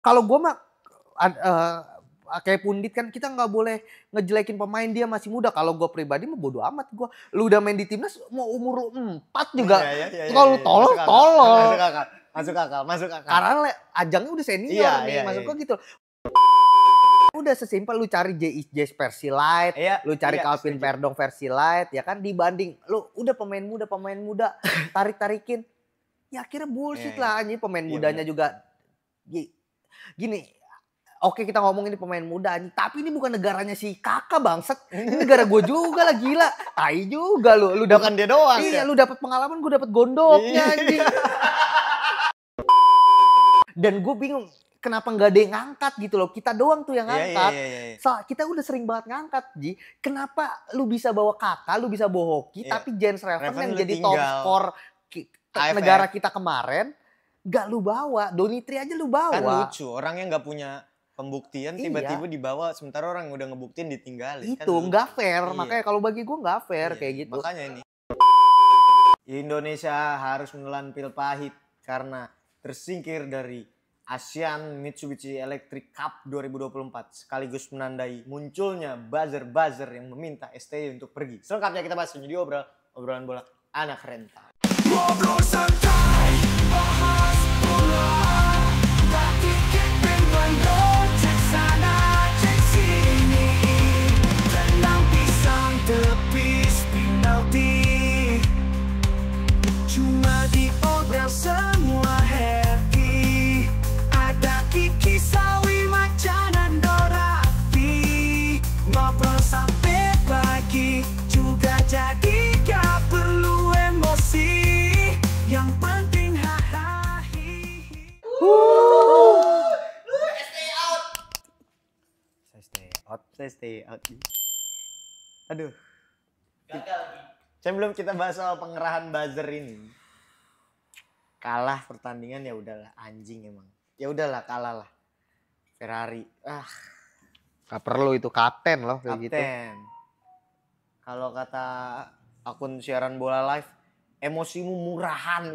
Kalau gue mah kayak Pundit kan kita nggak boleh ngejelekin pemain dia masih muda. Kalau gue pribadi mah bodo amat gue. Lu udah main di timnas mau umur 4 juga. Kalau tolol. Masuk akal. Karena ajangnya udah senior nih, maksud gue gitu. Udah sesimpel lu cari Jazz versi light, lu cari Calvin Verdong versi light, ya kan, dibanding lu udah pemain muda tarik-tarikin. Ya akhirnya bullshit lah anjing, pemain mudanya juga gini. Oke, kita ngomongin ini pemain muda anjing, tapi ini bukan negaranya si Kakak bangsat. Ini negara gue juga lah, gila. Tai juga lu dapat dia doang. Iya, lu dapat pengalaman, gue dapat gondoknya anjing. Dan gue bingung kenapa nggak ada yang ngangkat gitu loh. Kita doang tuh yang ngangkat. Kita udah sering banget ngangkat, Ji. Kenapa lu bisa bawa Kakak, lu bisa bawa Hoki, tapi Jens Reven yang jadi top skor negara kita kemarin nggak lu bawa. Donitri aja lu bawa. Kan lucu, orang yang nggak punya pembuktian tiba-tiba dibawa, sementara orang yang udah ngebuktiin ditinggalin. Itu kan nggak fair, makanya kalau bagi gue nggak fair kayak gitu. Makanya ini Indonesia harus menelan pil pahit karena tersingkir dari ASEAN Mitsubishi Electric Cup 2024 sekaligus menandai munculnya buzzer-buzzer yang meminta STY untuk pergi. Selengkapnya kita bahas di obrolan bola anak rental. Ngobrol santai, bahas bola, tak dikit pengen cek sana cek sini, tenang pisang tepis penalti, cuma di obrolan semua happy, ada Kiki Sawi Macan dan Dorati, ngobrol sampai pagi juga jadi gak perlu emosi. Yang penting hahaha. Saya stay out. Aduh. Gagal. Sebelum kita bahas soal pengerahan buzzer ini. Kalah pertandingan ya udahlah, anjing emang. Ya udahlah, kalah lah. Ferrari. Gak perlu, itu kapten loh kayak gitu. Kalau kata akun siaran bola live, emosimu murahan.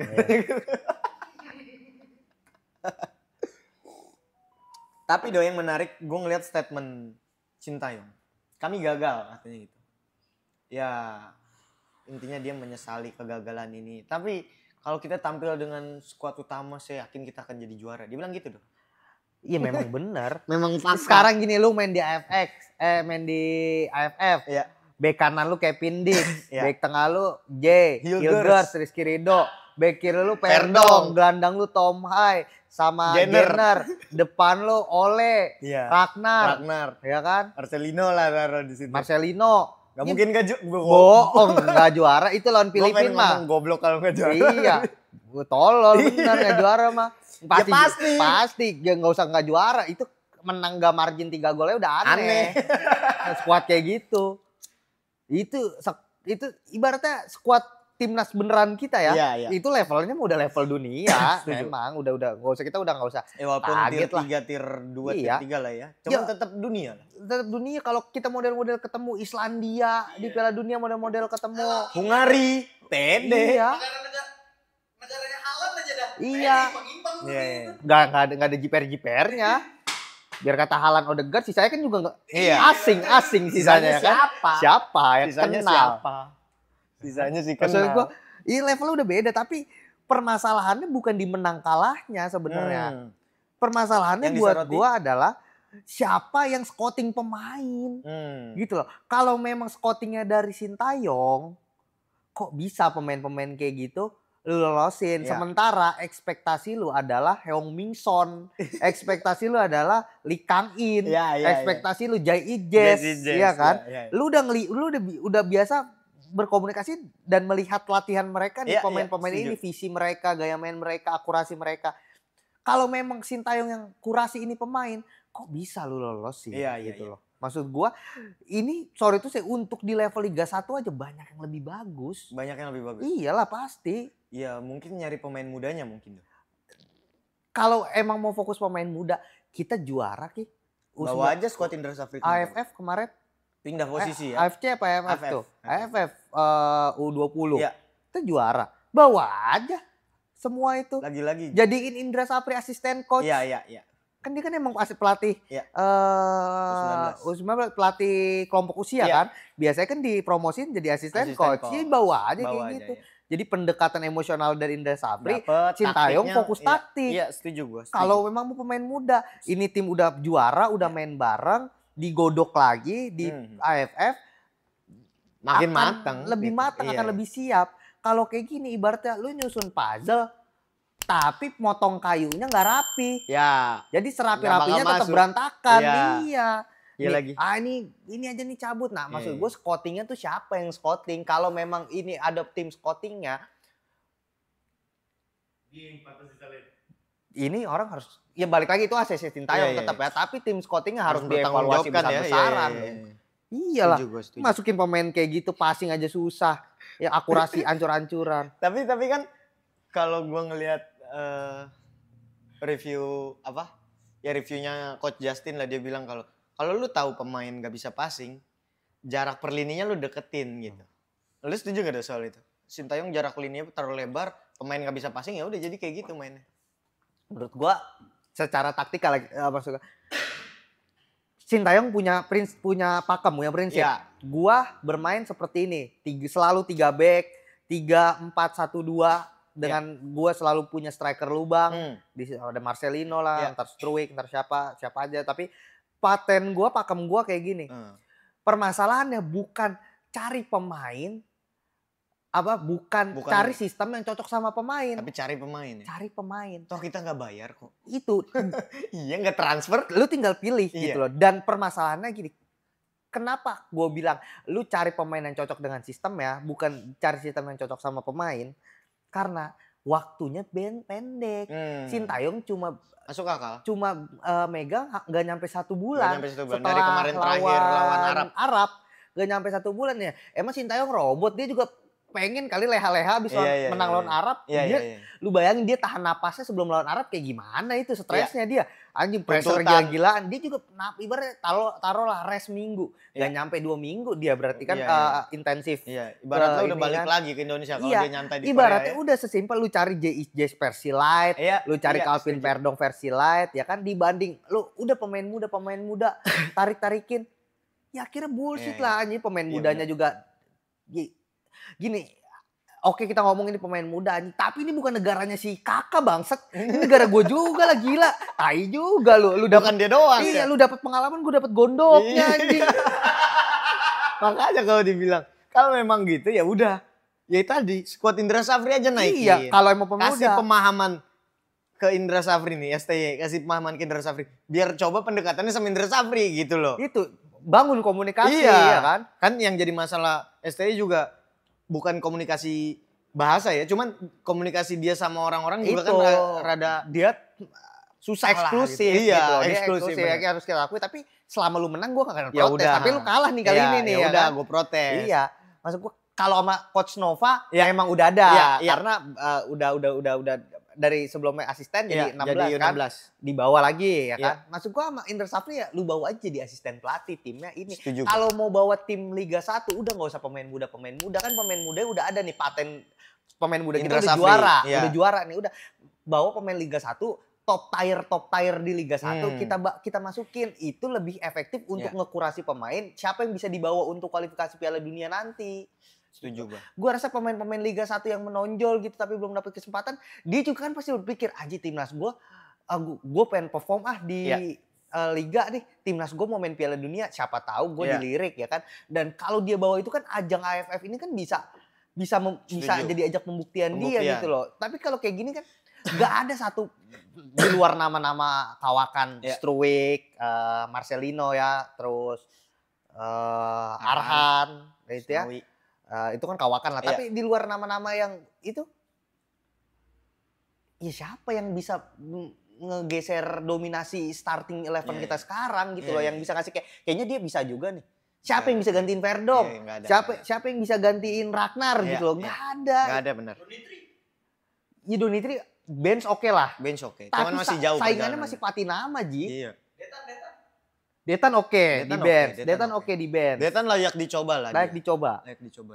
Tapi yang menarik, gue ngeliat statement Sintayong. Kami gagal katanya gitu. Ya intinya dia menyesali kegagalan ini. Tapi kalau kita tampil dengan skuad utama, saya yakin kita akan jadi juara. Dia bilang gitu dong. Iya memang benar. Memang fakta. Sekarang gini, lu main di AFF. Iya. Bek kanan lu Kevin Dick, bek tengah lu Hilgers, Rizky Ridho, bek kiri lu Verdong, gelandang lu Tom Hai sama Jenner, depan lu Ole, Ragnar, ya kan? Marcelino lah taruh di situ. Marcelino. Gak mungkin gak nggak juara, itu lawan Filipina mah. Goblok kalau gak juara. Iya, gue tolol bener gak juara mah. Pasti, ya nggak usah nggak juara, itu menang gak margin 3 golnya udah aneh. Squad kayak gitu. Itu ibaratnya skuad timnas beneran kita ya. Iya. Itu levelnya udah level dunia. Memang udah nggak usah walaupun kaget tier 3, tier 2, tier 3 lah ya. Cuma tetap dunia lah. Tetap dunia. Kalau kita model-model ketemu Islandia di Piala Dunia, model-model ketemu Hungari, pede. Iya. Negaranya Haaland aja dah. Iya. Nggak ada jiper-jipernya. Biar kata Haaland, Odegaard, sisanya kan juga nggak asing sisanya kan. Siapa yang kenal? Sisanya sih kenal. Maksud gue, ini levelnya udah beda, tapi permasalahannya bukan di menang kalahnya sebenarnya. Permasalahannya buat gue adalah siapa yang scouting pemain. Gitu loh. Kalau memang scoutingnya dari Sintayong, kok bisa pemain-pemain kayak gitu lu lolosin. Sementara ekspektasi lu adalah Heung-min Son, ekspektasi lu adalah Lee Kang-in, ekspektasi lu Jai Ijes, ya kan? Lu udah biasa berkomunikasi dan melihat latihan mereka di pemain-pemain ini, visi mereka, gaya main mereka, akurasi mereka. Kalau memang Sintayong yang kurasi ini pemain, kok bisa lu lolos sih? Gitu loh. Maksud gua ini untuk di level Liga 1 aja banyak yang lebih bagus. Banyak yang lebih bagus. Iyalah pasti. Iya, mungkin nyari pemain mudanya mungkin. Kalau emang mau fokus pemain muda, kita juara Ki. Bawa aja skuad Indra Safri. AFF kemarin pindah posisi ya. AFC apa AFF tuh? AFF U20. Iya. Kita juara. Bawa aja semua itu. Lagi-lagi. Jadiin Indra Safri asisten coach. Iya. Kan dia kan emang pelatih U19 pelatih kelompok usia kan. Biasanya kan dipromosin jadi asisten coach. Dia bawa aja kayak gitu. Jadi pendekatan emosional dari Indra Safri, Sintayong fokus taktik. Iya, setuju gue. Kalau memang mau pemain muda, ini tim udah juara, udah main bareng, digodok lagi di AFF, makin matang. Lebih gitu. Matang, akan lebih siap. Kalau kayak gini ibaratnya lu nyusun puzzle, tapi motong kayunya nggak rapi. Ya. Jadi serapi-rapinya tetap berantakan. Iya. Iya lagi. Ini aja nih cabut. Nah, maksud gue scoutingnya tuh siapa yang scouting? Kalau memang ini ada tim scoutingnya, ini orang harus ya balik lagi itu ACC Sintayong tetap ya. Tapi tim scoutingnya harus dievaluasi besar-besaran. Iyalah. Masukin pemain kayak gitu, passing aja susah. Ya akurasi ancur-ancuran. Tapi kan kalau gue ngelihat reviewnya Coach Justin lah, dia bilang kalau lu tahu pemain gak bisa passing, jarak per lininya lu deketin gitu. Lu setuju gak soal itu? Sintayong jarak lininya terlalu lebar, pemain gak bisa passing ya udah jadi kayak gitu mainnya. Menurut gua secara taktikal maksudnya Sintayong punya prinsip. Ya. Gua bermain seperti ini, selalu 3 back, 3-4-1-2 dengan gue selalu punya striker lubang. Ada Marcelino lah, ntar Struijk, ntar siapa aja. Tapi pakem gue kayak gini. Permasalahannya bukan cari pemain, bukan cari sistem yang cocok sama pemain. Tapi cari pemain ya? Cari pemain. Toh kita gak bayar kok. Itu. Iya gak transfer. Lu tinggal pilih gitu loh. Dan permasalahannya gini. Kenapa gue bilang lu cari pemain yang cocok dengan sistem ya, bukan cari sistem yang cocok sama pemain. Karena waktunya pendek. Sintayong cuma masuk akal. Cuma megang nggak nyampe 1 bulan. Setelah dari kemarin terakhir lawan Arab. Nggak nyampe 1 bulan ya. Emang Sintayong robot, dia juga pengen kali leha-leha habis menang lawan Arab. Lu bayangin dia tahan napasnya sebelum lawan Arab kayak gimana itu stresnya dia. Anjing pressure gila-gilaan. Dia juga ibaratnya taruhlah rest minggu. Gak nyampe 2 minggu dia berarti kan intensif. Ibaratnya udah balik lagi ke Indonesia kalau dia nyantai di Korea. Ibaratnya udah sesimpel lu cari JS versi light, lu cari Calvin Verdong versi light ya kan, dibanding lu udah pemain muda tarik-tarikin. Ya akhirnya bullshit lah anjing, pemain mudanya juga gini. Oke kita ngomongin ini pemain muda anjing, tapi ini bukan negaranya si Kakak bangsat. Ini negara gue juga lah gila. Tai juga lu dapat dia doang. Iya, lu dapat pengalaman, gue dapat gondoknya anjing. Makanya kalau dibilang kalau memang gitu ya udah. Ya tadi skuad Indra Safri aja naikin. Iya, kalau emang pemuda. Kasih pemahaman ke Indra Safri nih, STY kasih pemahaman ke Indra Safri. Biar coba pendekatannya sama Indra Safri gitu loh. Itu bangun komunikasi ya kan. Kan yang jadi masalah STY juga bukan komunikasi bahasa ya, cuman komunikasi dia sama orang-orang juga kan rada dia susah eksklusif gitu. Iya, gitu. eksklusif ya, harus kita akui, tapi selama lu menang gue gak akan protes. Tapi lu kalah nih kali ini nih. Ya udah, gue protes. Iya. Maksud gue kalau sama Coach Nova ya emang udah ada. Karena udah dari sebelumnya asisten jadi 16 kan. Dibawa lagi ya kan. Maksud gue sama Indra Safri ya lu bawa aja jadi asisten pelatih timnya ini. Kalau mau bawa tim Liga 1 udah gak usah pemain muda kan pemain muda udah ada nih paten pemain muda kita udah juara. Udah juara nih udah. Bawa pemain Liga 1 top tier di Liga 1 kita masukin, itu lebih efektif untuk ngekurasi pemain siapa yang bisa dibawa untuk kualifikasi Piala Dunia nanti. Setuju gue. Gue rasa pemain-pemain Liga 1 yang menonjol gitu tapi belum dapat kesempatan, dia juga kan pasti berpikir anjir timnas gue pengen perform di Liga nih, timnas gue mau main Piala Dunia, siapa tahu gue dilirik ya kan. Dan kalau dia bawa itu kan ajang AFF ini kan bisa jadi ajak pembuktian dia gitu loh. Tapi kalau kayak gini kan gak ada satu di luar nama-nama kawakan Struijk, Marcelino ya, terus Arhan gitu ya. Itu kan kawakan lah, tapi di luar nama-nama yang itu ya siapa yang bisa ngegeser dominasi starting 11 kita sekarang gitu loh, yang bisa ngasih kayaknya dia bisa juga nih. Siapa yang bisa gantiin Verdong? Siapa yang bisa gantiin Ragnar gitu loh? Gak ada. Gak ada benar. Donitri bench oke lah. Bench oke. Tapi cuman masih jauh saingannya masih Patinama Ji. Iya. Detan oke di bench. Detan oke di bench. Detan layak dicoba lah. Layak dicoba.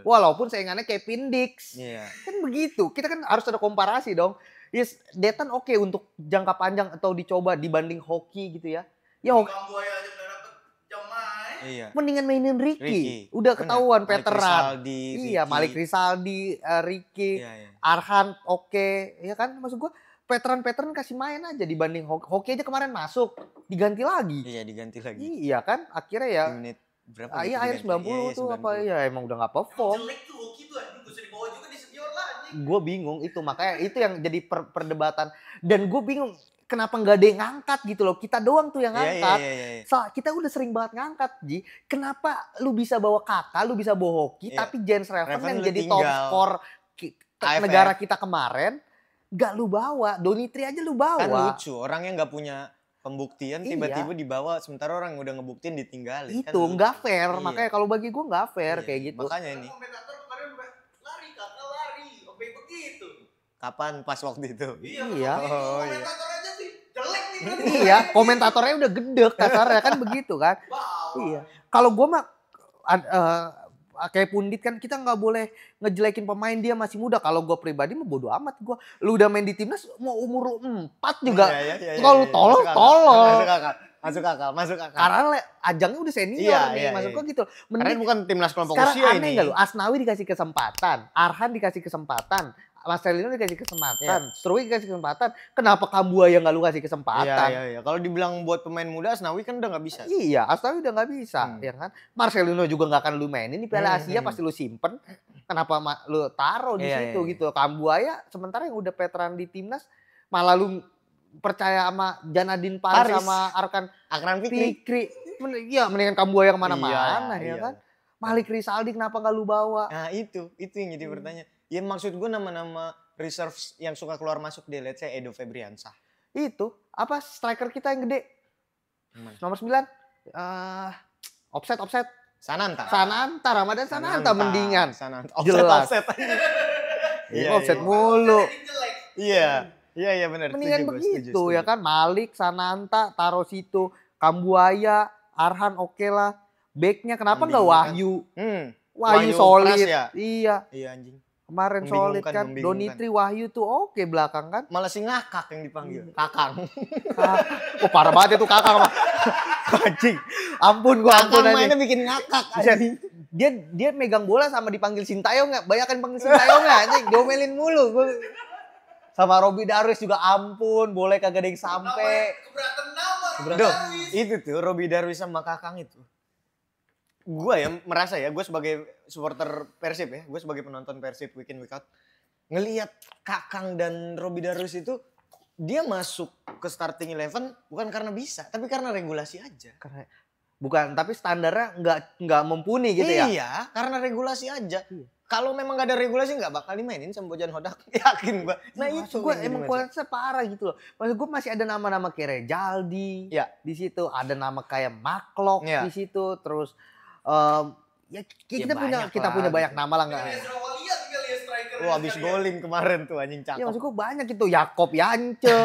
Walaupun saingannya Kevin Dix. Iya. Kan begitu. Kita kan harus ada komparasi dong. Yes, Detan oke untuk jangka panjang atau dicoba dibanding hoki gitu ya. Ya hoki. Kambuaya aja udah dapet jam main. Iya. Mendingan mainin Ricky. Udah ketahuan veteran. Iya, Malik Rizaldi, Ricky, Arhan oke. Ya kan maksud gua veteran-veteran kasih main aja dibanding hoki aja kemarin masuk, diganti lagi. Iya, diganti lagi. Iya kan, akhirnya ya. Di menit berapa? Iya, akhir 90 tuh 90. Apa ya emang udah nggak perform. Jelek tuh hoki tuh anjing, bisa dibawa juga di senior lah anjing. Gue bingung itu, makanya itu yang jadi perdebatan. Dan gue bingung kenapa nggak ada yang ngangkat gitu loh. Kita doang tuh yang ngangkat. So, kita udah sering banget ngangkat, Ji. Kenapa lu bisa bawa Kakak, lu bisa bawa hoki, tapi Jens Reven yang jadi top skor negara kita kemarin gak lu bawa, Donitri aja lu bawa. Kan lucu, orang yang gak punya pembuktian tiba-tiba dibawa, sementara orang yang udah ngebuktiin ditinggalin. Itu kan gak fair, makanya kalau bagi gue gak fair kayak gitu. Makanya ini. Komentator kemarin lari, Kakak lari, sampai begitu. Kapan? Pas waktu itu? Iya. Komentator aja sih, jelek nih. Iya, komentatornya udah gedek kasarnya kan begitu kan. Iya. Kalau gue mah kayak pundit kan kita nggak boleh ngejelekin pemain, dia masih muda. Kalau gue pribadi mah bodo amat gue. Lu udah main di timnas mau umur lu 4 juga. Kalau tolol. Masuk akal. Karena ajangnya udah senior nih, maksud gue gitu. Karena bukan timnas kelompok sekarang usia ini. Sekarang aneh gak lu? Asnawi dikasih kesempatan, Arhan dikasih kesempatan, Marcelino dikasih kesempatan, Struy dikasih kesempatan. Kenapa Kambuaya nggak lu kasih kesempatan? Iya. Kalau dibilang buat pemain muda, Asnawi kan udah nggak bisa. Iya, Asnawi udah nggak bisa, ya kan? Marcelino juga nggak akan lu mainin di Piala Asia, pasti lu simpen. Kenapa lu taruh di situ gitu? Kambuaya sementara yang udah veteran di timnas, malah lu percaya sama Janadin Paris sama Akran Fikri. Iya, mendingan Kambuaya kemana-mana, ya kan? Malik Rizaldi kenapa nggak lu bawa? Nah itu yang jadi pertanyaan. Ya maksud gue nama-nama reserve yang suka keluar masuk deh, let's say Edo Febriansah. Itu, apa striker kita yang gede? Nomor 9. Offset. Sananta, Ramadan Sananta mendingan. Offset. Iya, offset mulu. Iya benar. Mendingan begitu ya kan, Malik, Sananta, taruh situ. Kambuaya, Arhan oke lah. Backnya kenapa nggak Wahyu? Wahyu solid. Ya? Iya anjing. Kemarin solid kan, Donitri, Wahyu tuh oke belakang kan. Malah si Ngakak yang dipanggil, Kakang. Oh parah banget itu Kakang mah. Anjing. Ampun Kakang mainnya bikin ngakak anjing. Dia megang bola sama dipanggil Sintayong enggak? Banyakan panggil Sintayong enggak anjing, diomelin mulu. Sama Robby Darwis juga ampun, boleh kagak ada yang sampai. Keberatan nama Robby Darwis. Itu tuh Robby Darwis sama Kakang itu. Gue ya merasa ya, gue sebagai supporter Persib ya, gue sebagai penonton Persib week in week out, ngelihat Kakang dan Robby Darwis itu dia masuk ke starting 11 bukan karena bisa, tapi karena regulasi aja. Tapi standarnya nggak mumpuni gitu ya? Iya, karena regulasi aja. Kalau memang nggak ada regulasi nggak bakal dimainin sama Bojan Hodak, yakin gue. Nah itu gue emang kualitasnya parah gitu loh. Maksud gue masih ada nama-nama kayak Rejaldi di situ, ada nama kayak Maklok di situ, terus kita punya banyak nama lah nggak? Wah abis golin kemarin tuh anjing cakep. Ya maksud gue banyak itu, Yakob Yance.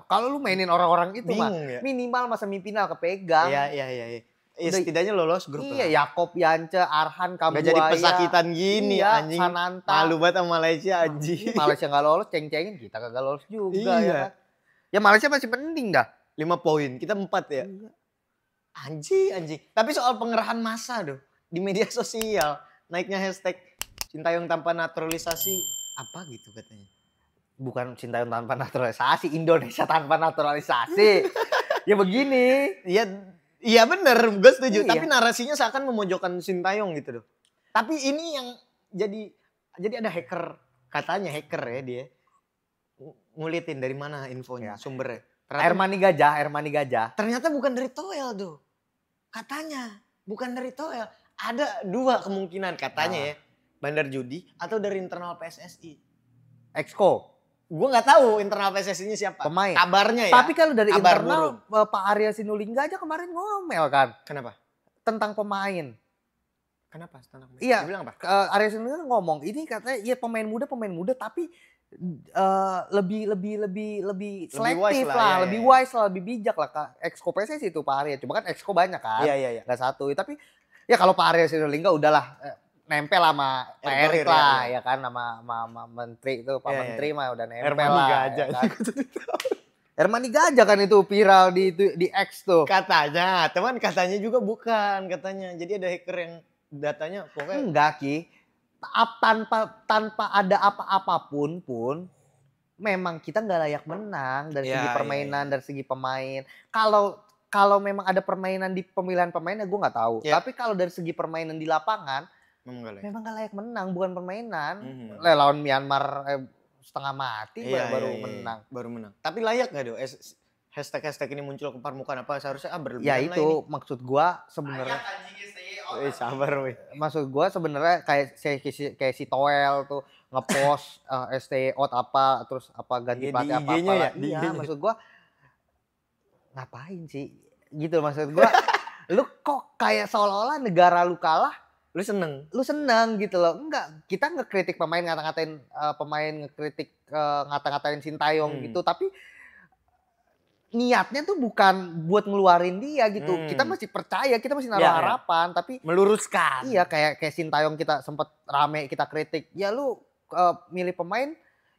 Kalau lu mainin orang-orang itu mah minimal masa semifinal kepegang. Iya. Setidaknya lolos grup lah. Iya, Yakob Yance, Arhan, Kambuaya. Gak jadi pesakitan gini anjing. Sananta. Malu banget sama Malaysia anjing. Malaysia gak lolos, ceng-cengin kita kagak lolos juga ya kan. Ya Malaysia masih penting dah. 5 poin, kita 4 ya. Iya. Anjing. Tapi soal pengerahan massa tuh di media sosial, naiknya hashtag Sintayong tanpa naturalisasi apa gitu katanya. Bukan Sintayong tanpa naturalisasi, Indonesia tanpa naturalisasi. Ya begini. Iya bener, gue setuju. Tapi narasinya seakan memojokkan Sintayong gitu loh. Tapi ini yang jadi ada hacker, katanya hacker ya dia. Ngulitin dari mana infonya, sumbernya. Hermani Gajah. Ternyata bukan dari Toel tuh. Katanya bukan dari Toel. Ada 2 kemungkinan katanya ya. Bandar judi atau dari internal PSSI. Exco. Gue gak tahu internal PSSI-nya siapa. Pemain. Kabarnya ya. Tapi kalau dari internal Pak Arya Sinulinga aja kemarin ngomel kan. Kenapa? Tentang pemain. Kenapa? Tentang pemain? Iya. Dia bilang apa? Arya Sinulinga ngomong ini katanya ya pemain muda tapi lebih selektif lah, lebih wise lah, lebih bijak lah Kak. Exco PSSI itu Pak Arya. Cuma kan Exco banyak kan. Iya. Gak satu. Tapi ya kalau Pak Arya Sinulinga udahlah nempel sama Pak Erick Erik Thohir, lah ya. ya kan sama menteri itu Pak Iya, Menteri iya. mah udah nempel Hermanni lah. Gajah. Ya kan? Hermanni Gajah kan itu viral di X tuh. Katanya, teman katanya juga bukan katanya. Jadi ada hacker yang datanya pokoknya Enggak Ki. Tanpa ada apa-apapun pun memang kita nggak layak menang dari segi permainan, dari segi pemain. Kalau memang ada permainan di pemilihan pemainnya gue nggak tahu. Ya. Tapi kalau dari segi permainan di lapangan memang nggak layak menang, bukan permainan. Lawan Myanmar setengah mati baru menang. Baru menang. Tapi layak nggak Do? Hashtag ini muncul ke permukaan apa seharusnya berlebihan ya lah itu ini. maksud gue sebenarnya. Sabar weh. Maksud gue sebenarnya kayak si Toel tuh ngepost stay out apa terus apa ganti pelatih apa ya? Iya maksud gue ngapain sih gitu maksud gue. Lu kok kayak seolah-olah negara lu kalah lu seneng gitu loh. Enggak, kita ngekritik pemain, ngata-ngatain pemain, ngekritik ngata-ngatain Sintayong gitu, tapi niatnya tuh bukan buat ngeluarin dia gitu. Kita masih percaya, kita masih naruh harapan, tapi meluruskan. Iya, kayak Sintayong kita sempat rame kita kritik. Ya lu milih pemain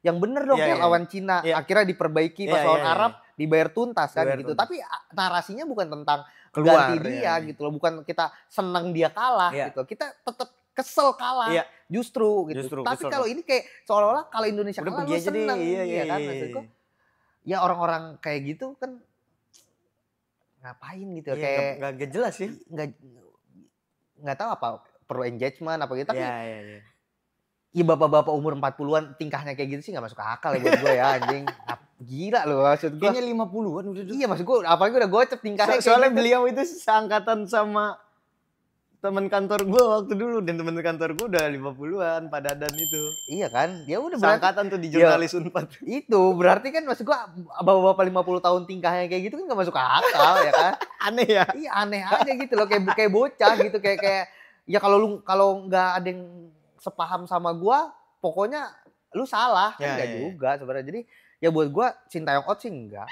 yang bener dong kayak lawan Cina. Akhirnya diperbaiki pas lawan Arab dibayar tuntas kan gitu. Tapi narasinya bukan tentang ganti dia gitu loh, bukan kita senang dia kalah gitu. Kita tetap kesel kalah justru gitu. Tapi kalau ini kayak seolah-olah kalau Indonesia kalah lu seneng kan maksudku. Ya orang-orang kayak gitu kan ngapain gitu kayak nggak jelas sih. Nggak tahu apa perlu engagement apa gitu tapi ya bapak-bapak umur 40-an tingkahnya kayak gitu sih nggak masuk akal ya buat gue ya anjing. Gila loh maksud gue. Kayaknya 50-an udah. Iya maksud gue apalagi udah gocep tingkahnya soalnya gitu. Beliau itu seangkatan sama teman kantor gue waktu dulu, dan teman kantor gue udah 50-an pada dan itu. Iya kan? Ya udah seangkatan tuh di jurnalis Unpad. Itu berarti kan maksud gue bapak-bapak 50 tahun tingkahnya kayak gitu kan gak masuk akal ya kan? Aneh ya? Iya aneh aja gitu loh kayak bocah gitu kayak ya kalau nggak ada yang sepaham sama gue pokoknya lu salah kan enggak juga sebenarnya. Jadi ya buat gue Sintayong out sih enggak.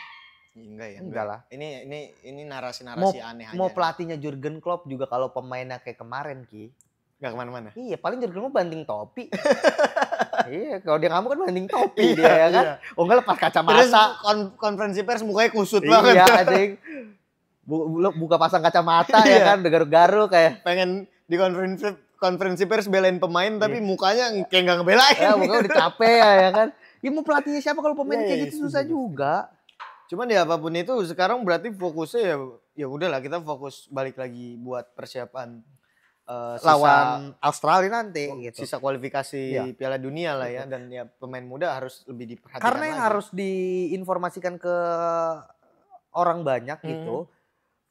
Enggak lah. Ini narasi-narasi aneh aja. Mau pelatihnya Jurgen Klopp juga kalau pemainnya kayak kemarin Ki. Gak kemana-mana. Iya paling Jurgen Klopp banting topi. Iya kalau dia ngamuk kan banting topi dia ya kan. Oh enggak lepas kacamata. Terus konferensi pers mukanya kusut banget. Iya anjing. Buka pasang kacamata ya kan. Garuk-garuk kayak. Pengen di konferensi pers belain pemain tapi mukanya kayak gak ngebelain. Ya mukanya udah capek ya kan. Ya mau pelatihnya siapa kalau pemain kayak gitu susah juga. Cuman ya apapun itu sekarang berarti fokusnya ya udahlah kita fokus balik lagi buat persiapan lawan Australia nanti gitu. Sisa kualifikasi Piala Dunia lah ya, dan ya pemain muda harus lebih diperhatikan. Karena yang harus diinformasikan ke orang banyak gitu.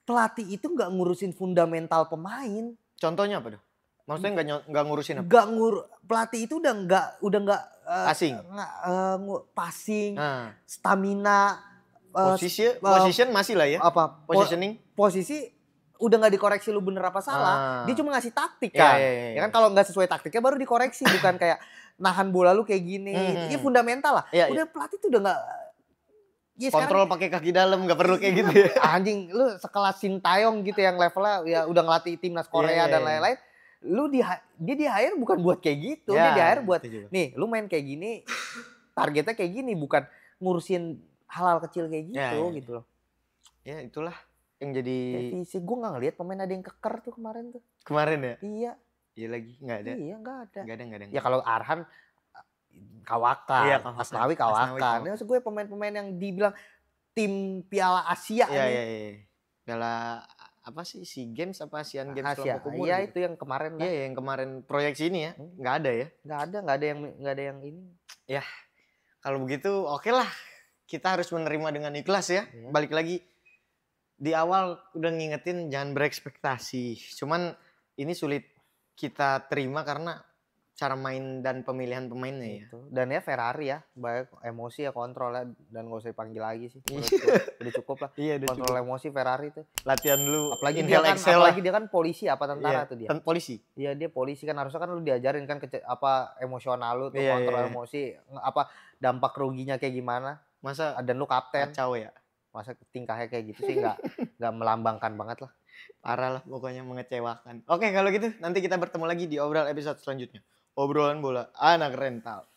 Pelatih itu nggak ngurusin fundamental pemain. Contohnya apa tuh? Maksudnya nggak ngurusin apa? Pelatih itu udah nggak passing, stamina. Position masih lah ya. Apa positioning? Posisi udah nggak dikoreksi lu bener apa salah. Dia cuma ngasih taktik kan. Ya kan kalau nggak sesuai taktiknya baru dikoreksi bukan kayak nahan bola lu kayak gini. Ini fundamental lah. Udah pelatih tuh udah nggak kontrol pakai kaki dalam nggak perlu kayak gitu ya. Anjing lu sekelas Sintayong gitu yang levelnya ya udah ngelatih timnas Korea dan lain-lain. Lu dia di hire bukan buat kayak gitu. Dia di hire buat nih lu main kayak gini. Targetnya kayak gini bukan ngurusin hal-hal kecil kayak gitu gitu loh. Ya itulah yang jadi devisi. Gue nggak ngeliat pemain ada yang keker tuh kemarin tuh. Kemarin ya? Iya. Iya lagi nggak ada. Iya nggak ada. Ya kalau Arhan Kawakan, Asnawi Kawakan. Maksud gue pemain-pemain yang dibilang tim Piala Asia Iya. Piala apa sih SEA Games apa Asian Games kelompok umur? Iya itu yang kemarin. Iya yang kemarin proyeksi ini ya. Nggak ada ya? Nggak ada yang ini. Ya kalau begitu oke lah. Kita harus menerima dengan ikhlas ya. Balik lagi di awal udah ngingetin jangan berekspektasi. Cuman ini sulit kita terima karena cara main dan pemilihan pemainnya ya. Dan ya Ferrari ya, baik emosi ya kontrol ya, dan gak usah dipanggil lagi sih. Udah cukup lah. Iya, kontrol cukup. Emosi Ferrari tuh. Latihan dulu. Apalagi dia kan polisi apa tentara tuh dia. Polisi. Iya dia polisi kan harusnya kan lu diajarin kan apa emosional lu tuh kontrol emosi apa dampak ruginya kayak gimana. Masa dan lu kapten. Kacau ya. Masa tingkahnya kayak gitu sih nggak melambangkan banget lah. Parah lah pokoknya, mengecewakan. Oke kalau gitu nanti kita bertemu lagi di obrolan episode selanjutnya. Obrolan bola anak rental.